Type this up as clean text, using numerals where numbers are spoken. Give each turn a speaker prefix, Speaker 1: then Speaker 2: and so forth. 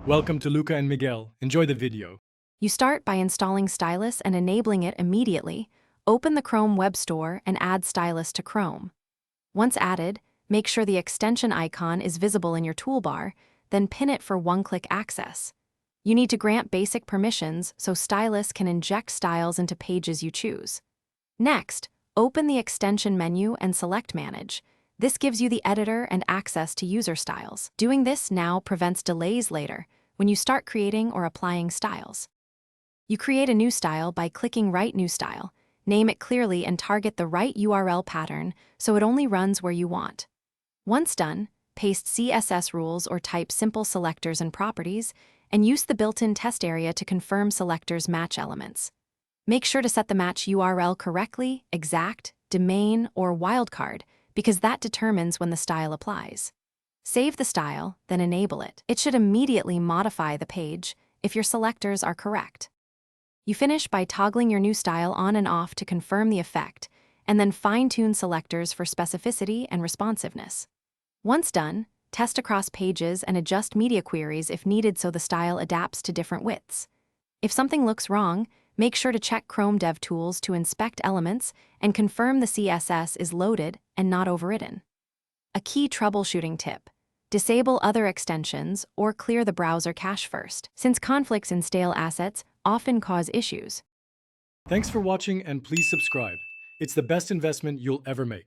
Speaker 1: Welcome to Luca and Miguel. Enjoy the video.
Speaker 2: You start by installing Stylus and enabling it immediately. Open the Chrome Web Store and add Stylus to Chrome. Once added, make sure the extension icon is visible in your toolbar, then pin it for one-click access. You need to grant basic permissions so Stylus can inject styles into pages you choose. Next, open the extension menu and select Manage. This gives you the editor and access to user styles. Doing this now prevents delays later when you start creating or applying styles. You create a new style by clicking Write New Style, name it clearly and target the right URL pattern so it only runs where you want. Once done, paste CSS rules or type simple selectors and properties, and use the built-in test area to confirm selectors match elements. Make sure to set the match URL correctly, exact, domain, or wildcard, because that determines when the style applies. Save the style, then enable it. It should immediately modify the page if your selectors are correct. You finish by toggling your new style on and off to confirm the effect, and then fine-tune selectors for specificity and responsiveness. Once done, test across pages and adjust media queries if needed so the style adapts to different widths. If something looks wrong, make sure to check Chrome DevTools to inspect elements and confirm the CSS is loaded and not overridden. A key troubleshooting tip: disable other extensions or clear the browser cache first, since conflicts in stale assets often cause issues.
Speaker 1: Thanks for watching and please subscribe. It's the best investment you'll ever make.